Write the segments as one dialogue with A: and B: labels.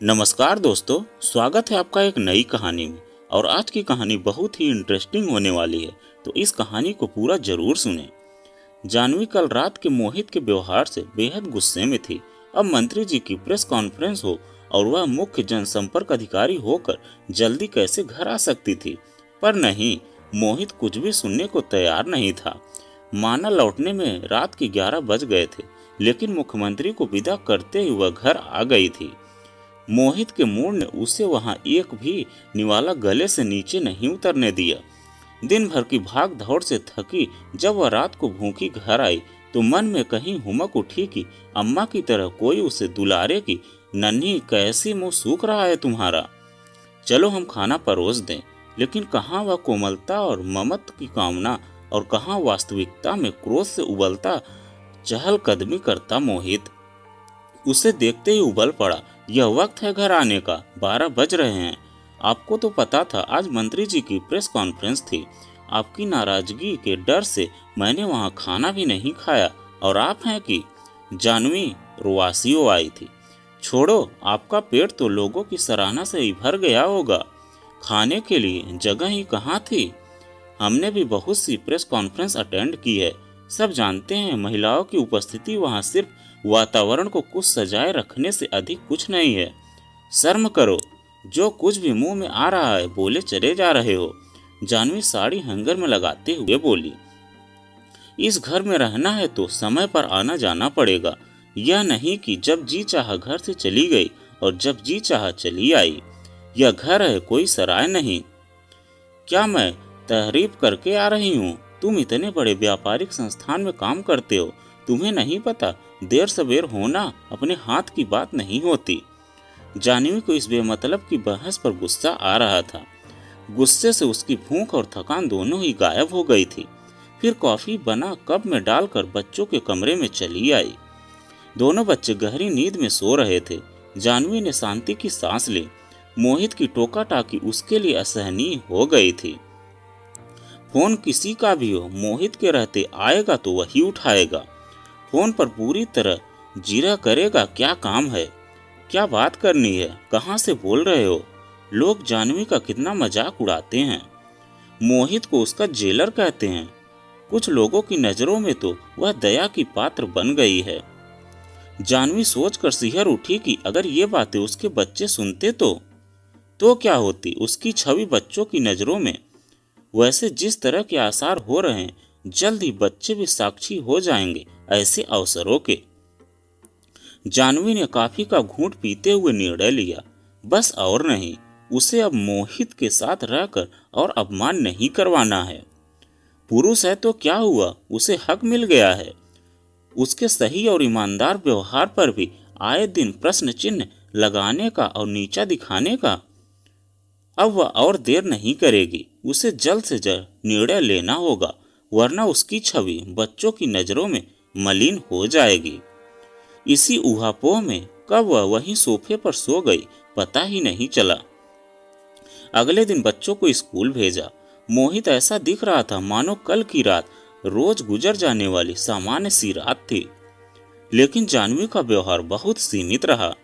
A: नमस्कार दोस्तों, स्वागत है आपका एक नई कहानी में। और आज की कहानी बहुत ही इंटरेस्टिंग होने वाली है, तो इस कहानी को पूरा जरूर सुनें। जानवी कल रात के मोहित के व्यवहार से बेहद गुस्से में थी। अब मंत्री जी की प्रेस कॉन्फ्रेंस हो और वह मुख्य जनसंपर्क अधिकारी होकर जल्दी कैसे घर आ सकती थी, पर नहीं, मोहित कुछ भी सुनने को तैयार नहीं था। माना लौटने में रात के 11 बज गए थे, लेकिन मुख्यमंत्री को विदा करते ही वह घर आ गई थी। मोहित के मूड ने उसे वहां एक भी निवाला गले से नीचे नहीं उतरने दिया। दिन भर की भाग दौड़ से थकी जब वह रात को भूखी घर आई, तो मन में कहीं हुमक उठी कि अम्मा की तरह कोई उसे दुलारे कि नन्ही कैसी मुंह सूख रहा है तुम्हारा, चलो हम खाना परोस दें। लेकिन कहाँ वह कोमलता और ममत्व की कामना, और कहाँ वास्तविकता में क्रोध से उबलता चहलकदमी करता मोहित। उसे देखते ही उबल पड़ा, यह वक्त है घर आने का, 12 बज रहे हैं। आपको तो पता था आज मंत्री जी की प्रेस कॉन्फ्रेंस थी। आपकी नाराजगी के डर से मैंने वहां खाना भी नहीं खाया, और आप हैं कि जानवी रुआसियो आई थी। छोड़ो, आपका पेट तो लोगों की सराहना से ही भर गया होगा, खाने के लिए जगह ही कहाँ थी। हमने भी बहुत सी प्रेस कॉन्फ्रेंस अटेंड की है, सब जानते हैं महिलाओं की उपस्थिति वहां सिर्फ वातावरण को कुछ सजाए रखने से अधिक कुछ नहीं है। शर्म करो, जो कुछ भी मुंह में आ रहा है बोले चले जा रहे हो। जानवी साड़ी हैंगर में लगाते हुए बोली, इस घर में रहना है तो समय पर आना जाना पड़ेगा, यह नहीं कि जब जी चाहा घर से चली गई और जब जी चाहा चली आई। यह घर है, कोई सराय नहीं। क्या मैं तहरीफ करके आ रही हूँ? तुम इतने बड़े व्यापारिक संस्थान में काम करते हो, तुम्हें नहीं पता देर सवेर होना अपने हाथ की बात नहीं होती। जानवी को इस बेमतलब की बहस पर गुस्सा आ रहा था। गुस्से से उसकी भूख और थकान दोनों ही गायब हो गई थी। फिर कॉफी बना कप में डालकर बच्चों के कमरे में चली आई। दोनों बच्चे गहरी नींद में सो रहे थे। जानवी ने शांति की सांस ली। मोहित की टोका टाकी उसके लिए असहनीय हो गई थी। फोन किसी का भी हो, मोहित के रहते आएगा तो वही उठाएगा। फोन पर पूरी तरह जीरा करेगा, क्या काम है, क्या बात करनी है, कहाँ से बोल रहे हो। लोग जानवी का कितना मजाक उड़ाते हैं। मोहित को उसका जेलर कहते हैं। कुछ लोगों की नजरों में तो वह दया की पात्र बन गई है। जानवी सोचकर सिहर उठी कि अगर ये बातें उसके बच्चे सुनते तो क्या होती उसकी छवि बच्चों की नजरों में। वैसे जिस तरह के आसार हो रहे हैं, जल्द ही बच्चे भी साक्षी हो जाएंगे ऐसे अवसरों के। जानवी ने कॉफी का घूंट पीते हुए निर्णय लिया, बस और नहीं, उसे अब मोहित के साथ रहकर और अपमान नहीं करवाना है। पुरुष है तो क्या हुआ, उसे हक मिल गया है। उसके सही और ईमानदार व्यवहार पर भी आए दिन प्रश्न चिन्ह लगाने का और नीचा दिखाने का। अब वह और देर नहीं करेगी, उसे जल्द से जल्द निर्णय लेना होगा, वरना उसकी छवि बच्चों की नजरों में मलिन हो जाएगी। इसी ऊहापोह में कब वह वहीं सोफे पर सो गई, पता ही नहीं चला। अगले दिन बच्चों को स्कूल भेजा। मोहित ऐसा दिख रहा था मानो कल की रात रोज गुजर जाने वाली सामान्य सी रात थी। लेकिन जानवी का व्यवहार बहुत सीमित रहा।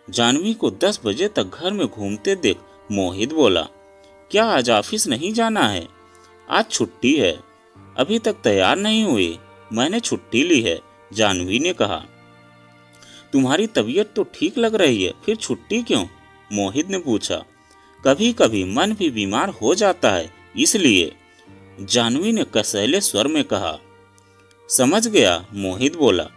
A: जानवी को 10 बजे तक घर में घूमते देख मोहित बोला, क्या आज ऑफिस नहीं जाना है? आज छुट्टी है। अभी तक तैयार नहीं हुई, मैंने छुट्टी ली है, जानवी ने कहा। तुम्हारी तबीयत तो ठीक लग रही है, फिर छुट्टी क्यों? मोहित ने पूछा। कभी कभी मन भी बीमार हो जाता है, इसलिए, जानवी ने कसैले स्वर में कहा। समझ गया, मोहित बोला।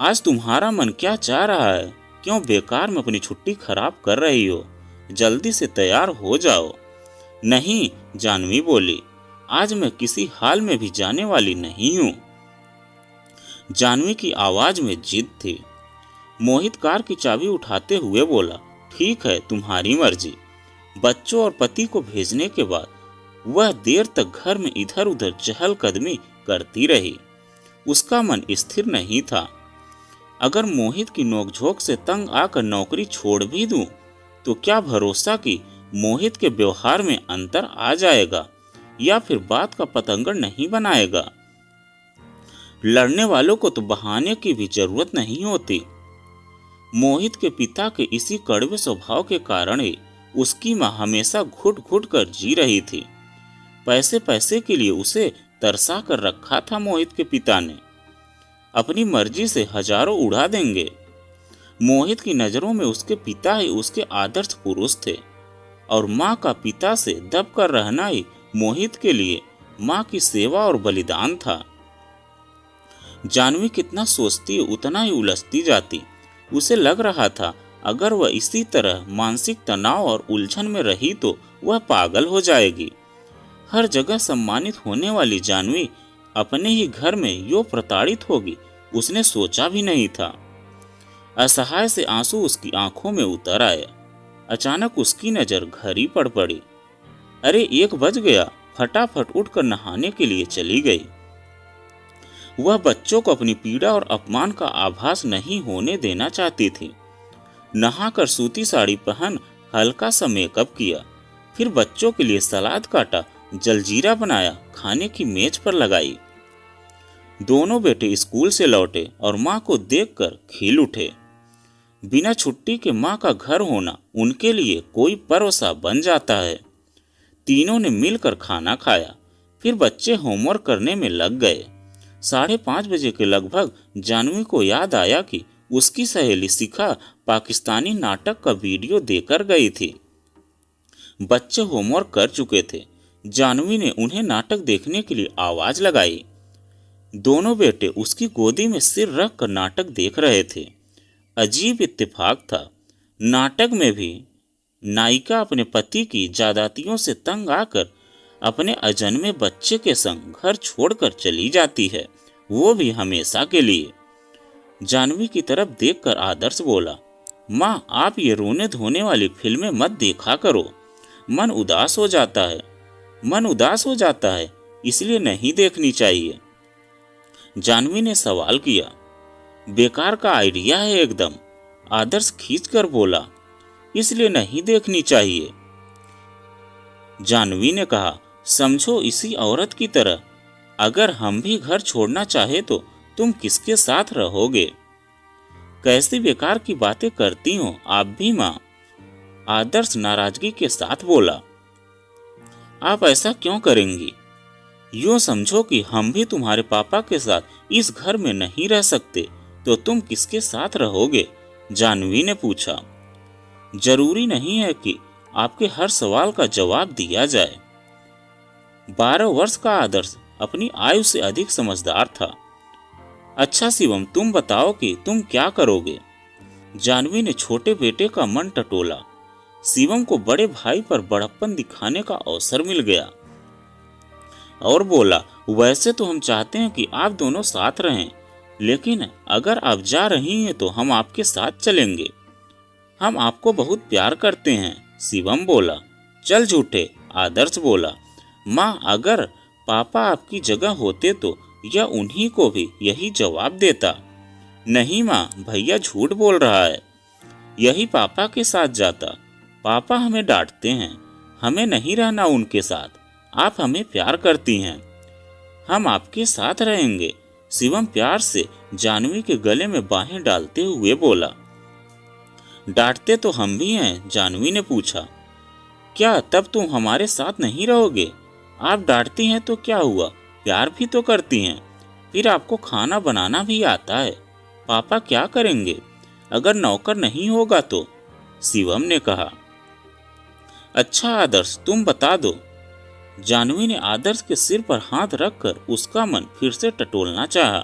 A: आज तुम्हारा मन क्या चाह रहा है? क्यों बेकार में अपनी छुट्टी खराब कर रही हो? जल्दी से तैयार हो जाओ। नहीं, जानवी बोली, आज मैं किसी हाल में भी जाने वाली नहीं हूँ। जानवी की आवाज में जिद थी। मोहित कार की चाबी उठाते हुए बोला, ठीक है, तुम्हारी मर्जी। बच्चों और पति को भेजने के बाद वह देर तक घर में इधर उधर चहलकदमी करती रही। उसका मन स्थिर नहीं था। अगर मोहित की नोकझोंक से तंग आकर नौकरी छोड़ भी दूं, तो क्या भरोसा कि मोहित के व्यवहार में अंतर आ जाएगा या फिर बात का पतंगड़ नहीं बनाएगा। लड़ने वालों को तो बहाने की भी जरूरत नहीं होती। मोहित के पिता के इसी कड़वे स्वभाव के कारण ही उसकी माँ हमेशा घुट घुट कर जी रही थी। पैसे पैसे के लिए उसे तरसा कर रखा था मोहित के पिता ने। अपनी मर्जी से हजारों उड़ा देंगे। मोहित की नजरों में उसके पिता ही उसके आदर्श पुरुष थे और माँ का पिता से दब कर रहना ही मोहित के लिए माँ की सेवा और बलिदान था। जानवी कितना सोचती उतना ही उलझती जाती। उसे लग रहा था अगर वह इसी तरह मानसिक तनाव और उलझन में रही तो वह पागल हो जाएगी। हर जगह सम्मानित होने वाली जानवी अपने ही घर में यूं प्रताड़ित होगी उसने सोचा भी नहीं था। असहाय से आंसू उसकी आंखों में उतर आए। अचानक उसकी नजर घड़ी पर पड़ी। अरे 1 बज गया। फटाफट उठकर नहाने के लिए चली गई। वह बच्चों को अपनी पीड़ा और अपमान का आभास नहीं होने देना चाहती थी। नहाकर सूती साड़ी पहन हल्का सा मेकअप किया, फिर बच्चों के लिए सलाद काटा, जलजीरा बनाया, खाने की मेज पर लगाई। दोनों बेटे स्कूल से लौटे और माँ को देखकर खिल उठे। बिना छुट्टी के माँ का घर होना उनके लिए कोई पर्व सा बन जाता है। तीनों ने मिलकर खाना खाया, फिर बच्चे होमवर्क करने में लग गए। 5:30 बजे के लगभग जानवी को याद आया कि उसकी सहेली शिखा पाकिस्तानी नाटक का वीडियो देकर गई थी। बच्चे होमवर्क कर चुके थे। जानवी ने उन्हें नाटक देखने के लिए आवाज लगाई। दोनों बेटे उसकी गोदी में सिर रख कर नाटक देख रहे थे। अजीब इत्तेफाक था। नाटक में भी नायिका अपने पति की ज्यादतियों से तंग आकर अपने अजन्मे बच्चे के संग घर छोड़कर चली जाती है, वो भी हमेशा के लिए। जानवी की तरफ देखकर आदर्श बोला, माँ आप ये रोने धोने वाली फिल्में मत देखा करो, मन उदास हो जाता है, इसलिए नहीं देखनी चाहिए। जानवी ने सवाल किया। बेकार का आइडिया है एकदम। आदर्श खींचकर बोला, इसलिए नहीं देखनी चाहिए। जानवी ने कहा, समझो इसी औरत की तरह अगर हम भी घर छोड़ना चाहे तो तुम किसके साथ रहोगे? कैसी बेकार की बातें करती हो आप भी माँ? आदर्श नाराजगी के साथ बोला, आप ऐसा क्यों करेंगी? यूं समझो कि हम भी तुम्हारे पापा के साथ इस घर में नहीं रह सकते तो तुम किसके साथ रहोगे? जानवी ने पूछा। जरूरी नहीं है कि आपके हर सवाल का जवाब दिया जाए। 12 वर्ष का आदर्श अपनी आयु से अधिक समझदार था। अच्छा शिवम, तुम बताओ कि तुम क्या करोगे? जानवी ने छोटे बेटे का मन टटोला। शिवम को बड़े भाई पर बड़प्पन दिखाने का अवसर मिल गया और बोला, वैसे तो हम चाहते हैं कि आप दोनों साथ रहें, लेकिन अगर आप जा रही हैं तो हम आपके साथ चलेंगे। हम आपको बहुत प्यार करते हैं, शिवम बोला। चल झूठे, आदर्श बोला। माँ अगर पापा आपकी जगह होते तो यह उन्हीं को भी यही जवाब देता। नहीं माँ, भैया झूठ बोल रहा है, यही पापा के साथ जाता। पापा हमें डांटते हैं, हमें नहीं रहना उनके साथ। आप हमें प्यार करती हैं, हम आपके साथ रहेंगे। शिवम प्यार से जानवी के गले में बाहें डालते हुए बोला। डांटते तो हम भी हैं, जानवी ने पूछा। क्या तब तुम हमारे साथ नहीं रहोगे? आप डांटती हैं तो क्या हुआ, प्यार भी तो करती हैं। फिर आपको खाना बनाना भी आता है। पापा क्या करेंगे अगर नौकर नहीं होगा तो? शिवम ने कहा। अच्छा आदर्श, तुम बता दो। जानवी ने आदर्श के सिर पर हाथ रखकर उसका मन फिर से टटोलना चाहा।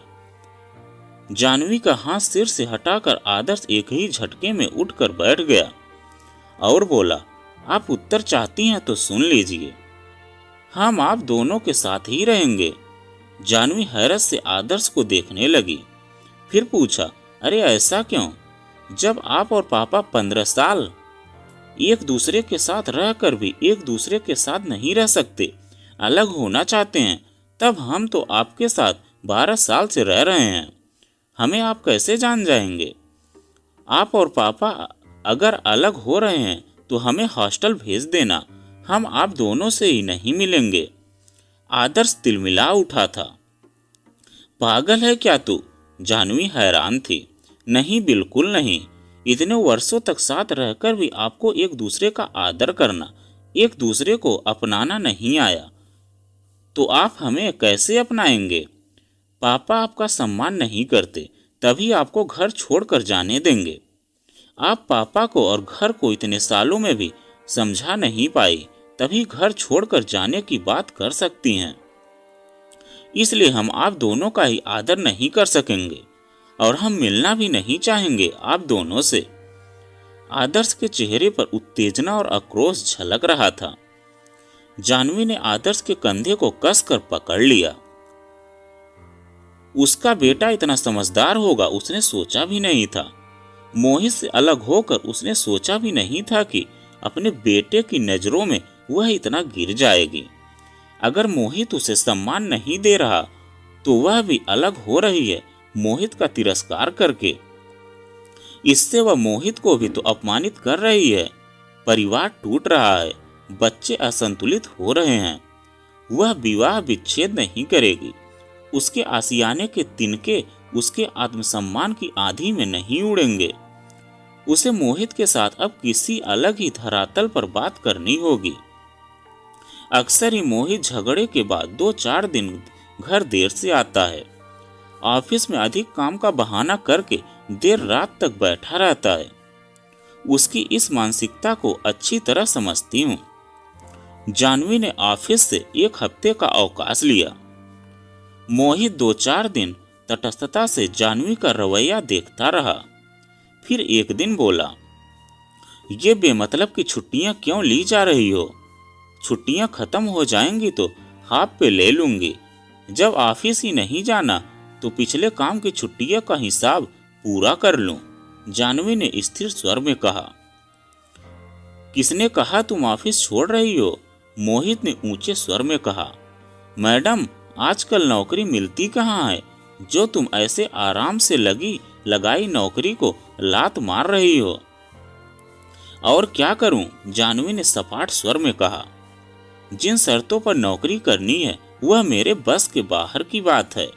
A: जानवी का हाथ सिर से हटाकर आदर्श एक ही झटके में उठकर बैठ गया और बोला, आप उत्तर चाहती हैं तो सुन लीजिए, हम आप दोनों के साथ ही रहेंगे। जानवी हैरत से आदर्श को देखने लगी, फिर पूछा, अरे ऐसा क्यों? जब आप और पापा 15 साल एक दूसरे के साथ रहकर भी एक दूसरे के साथ नहीं रह सकते, अलग होना चाहते हैं, तब हम तो आपके साथ 12 साल से रह रहे हैं। हमें आप कैसे जान जाएंगे? आप और पापा अगर अलग हो रहे हैं तो हमें हॉस्टल भेज देना, हम आप दोनों से ही नहीं मिलेंगे। आदर्श तिलमिला उठा था। पागल है क्या तू? जानवी हैरान थी। नहीं, बिल्कुल नहीं, इतने वर्षों तक साथ रहकर भी आपको एक दूसरे का आदर करना, एक दूसरे को अपनाना नहीं आया, तो आप हमें कैसे अपनाएंगे? पापा आपका सम्मान नहीं करते, तभी आपको घर छोड़कर जाने देंगे। आप पापा को और घर को इतने सालों में भी समझा नहीं पाई, तभी घर छोड़कर जाने की बात कर सकती हैं। इसलिए हम आप दोनों का ही आदर नहीं कर सकेंगे और हम मिलना भी नहीं चाहेंगे आप दोनों से। आदर्श के चेहरे पर उत्तेजना और आक्रोश झलक रहा था। जाह्नवी ने आदर्श के कंधे को कसकर पकड़ लिया। उसका बेटा इतना समझदार होगा उसने सोचा भी नहीं था। मोहित से अलग होकर उसने सोचा भी नहीं था कि अपने बेटे की नजरों में वह इतना गिर जाएगी। अगर मोहित उसे सम्मान नहीं दे रहा तो वह भी अलग हो रही है मोहित का तिरस्कार करके। इससे वह मोहित को भी तो अपमानित कर रही है। परिवार टूट रहा है, बच्चे असंतुलित हो रहे हैं। वह विवाह विच्छेद नहीं करेगी। उसके आशियाने के तिनके उसके आत्मसम्मान की आंधी में नहीं उड़ेंगे। उसे मोहित के साथ अब किसी अलग ही धरातल पर बात करनी होगी। अक्सर ही मोहित झगड़े के बाद 2-4 दिन घर देर से आता है। ऑफिस में अधिक काम का बहाना करके देर रात तक बैठा रहता है। उसकी इस मानसिकता को अच्छी तरह समझती हूँ। जाह्नवी ने ऑफिस से 1 हफ्ते का अवकाश लिया। मोहित 2-4 दिन तटस्थता से जाह्नवी का रवैया देखता रहा। फिर एक दिन बोला, ये बेमतलब की छुट्टियां क्यों ली जा रही हो? छुट्टियां खत्म हो जाएंगी तो हाफ पे ले लूंगी। जब ऑफिस ही नहीं जाना तो पिछले काम की छुट्टियों का हिसाब पूरा कर लूं। जाह्नवी ने स्थिर स्वर में कहा। किसने कहा तुम ऑफिस छोड़ रही हो? मोहित ने ऊंचे स्वर में कहा। मैडम, आजकल नौकरी मिलती कहाँ है जो तुम ऐसे आराम से लगाई नौकरी को लात मार रही हो? और क्या करूं? जाह्नवी ने सपाट स्वर में कहा। जिन शर्तों पर नौकरी करनी है वह मेरे बस के बाहर की बात है।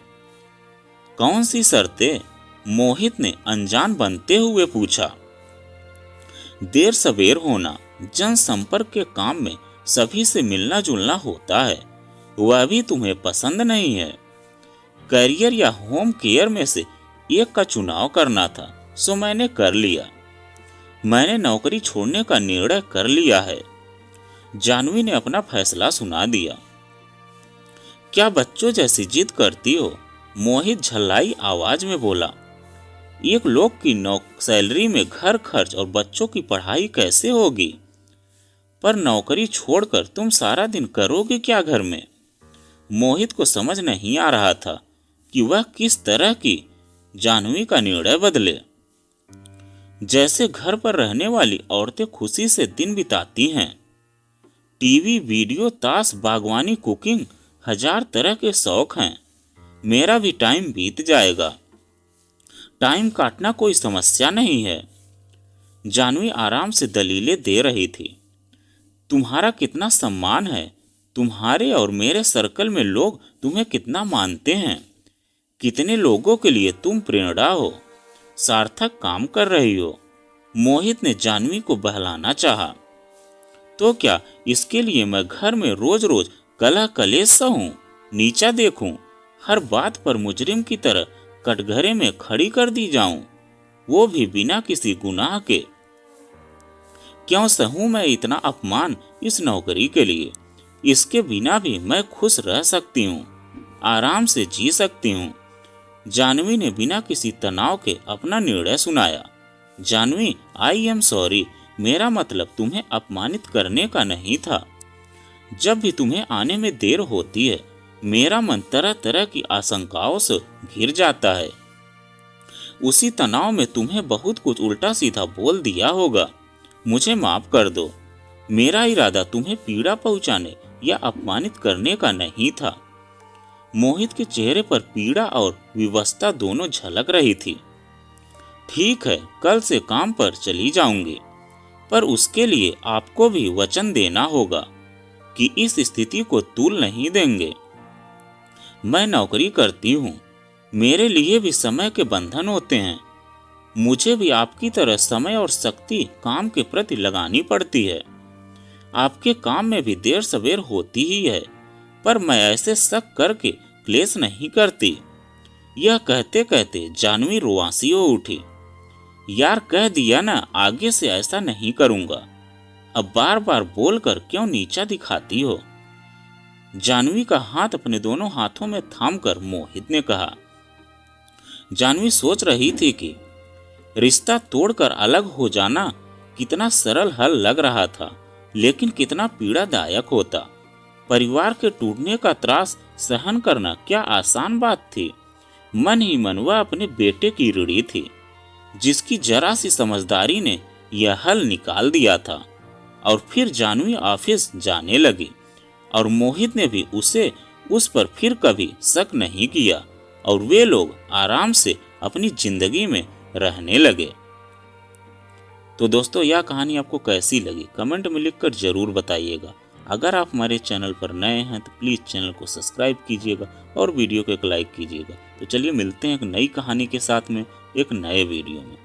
A: कौन सी शर्तें? मोहित ने अनजान बनते हुए पूछा। देर सवेर होना, जनसंपर्क के काम में सभी से मिलना जुलना होता है, वह भी तुम्हें पसंद नहीं है। करियर या होम केयर में से एक का चुनाव करना था, सो मैंने कर लिया। मैंने नौकरी छोड़ने का निर्णय कर लिया है। जाह्नवी ने अपना फैसला सुना दिया। क्या बच्चों जैसी जिद करती हो? मोहित झल्लाई आवाज में बोला। एक लोग की सैलरी में घर खर्च और बच्चों की पढ़ाई कैसे होगी? पर नौकरी छोड़कर तुम सारा दिन करोगे क्या घर में? मोहित को समझ नहीं आ रहा था कि वह किस तरह की जाह्नवी का निर्णय बदले। जैसे घर पर रहने वाली औरतें खुशी से दिन बिताती हैं। टीवी, वीडियो, ताश, बागवानी, कुकिंग, 1000 तरह के शौक हैं। मेरा भी टाइम बीत जाएगा। टाइम काटना कोई समस्या नहीं है। जाह्नवी आराम से दलीलें दे रही थी। तुम्हारा कितना सम्मान है। तुम्हारे और मेरे सर्कल में लोग तुम्हें कितना मानते हैं। कितने लोगों के लिए तुम प्रेरणा हो। सार्थक काम कर रही हो। मोहित ने जाह्नवी को बहलाना चाहा। तो क्या इसके लिए मैं घर में रोज रोज कलह कलेश सहूं, नीचा देखूं, हर बात पर मुजरिम की तरह कटघरे में खड़ी कर दी जाऊं, वो भी बिना किसी गुनाह के? क्यों सहूं मैं इतना अपमान इस नौकरी के लिए? इसके बिना भी मैं खुश रह सकती हूँ, आराम से जी सकती हूँ। जाह्नवी ने बिना किसी तनाव के अपना निर्णय सुनाया। जाह्नवी, आई एम सॉरी, मेरा मतलब तुम्हें अपमानित करने का नहीं था। जब भी तुम्हें आने में देर होती है मेरा मन तरह तरह की आशंकाओं से घिर जाता है। उसी तनाव में तुम्हें बहुत कुछ उल्टा सीधा बोल दिया होगा। मुझे माफ कर दो। मेरा इरादा तुम्हें पीड़ा पहुंचाने या अपमानित करने का नहीं था। मोहित के चेहरे पर पीड़ा और विवशता दोनों झलक रही थी। ठीक है, कल से काम पर चली जाऊंगी, पर उसके लिए आपको भी वचन देना होगा कि इस स्थिति को तूल नहीं देंगे। मैं नौकरी करती हूँ, मेरे लिए भी समय के बंधन होते हैं। मुझे भी आपकी तरह समय और शक्ति काम के प्रति लगानी पड़ती है। आपके काम में भी देर सवेर होती ही है, पर मैं ऐसे शक करके क्लेश नहीं करती। यह कहते कहते जानवी रुआंसी हो उठी। यार कह दिया ना, आगे से ऐसा नहीं करूंगा। अब बार बार बोलकर क्यों नीचा दिखाती हो? जानवी का हाथ अपने दोनों हाथों में थामकर मोहित ने कहा। जानवी सोच रही थी कि रिश्ता तोड़कर अलग हो जाना कितना सरल हल लग रहा था, लेकिन कितना पीड़ादायक होता। परिवार के टूटने का त्रास सहन करना क्या आसान बात थी? मन ही मन वह अपने बेटे की ऋणी थी, जिसकी जरा सी समझदारी ने यह हल निकाल दिया था। और फिर जानवी ऑफिस जाने लगी और मोहित ने भी उस पर फिर कभी शक नहीं किया और वे लोग आराम से अपनी जिंदगी में रहने लगे। तो दोस्तों, यह कहानी आपको कैसी लगी कमेंट में लिखकर जरूर बताइएगा। अगर आप हमारे चैनल पर नए हैं तो प्लीज़ चैनल को सब्सक्राइब कीजिएगा और वीडियो को एक लाइक कीजिएगा। तो चलिए मिलते हैं एक नई कहानी के साथ में एक नए वीडियो में।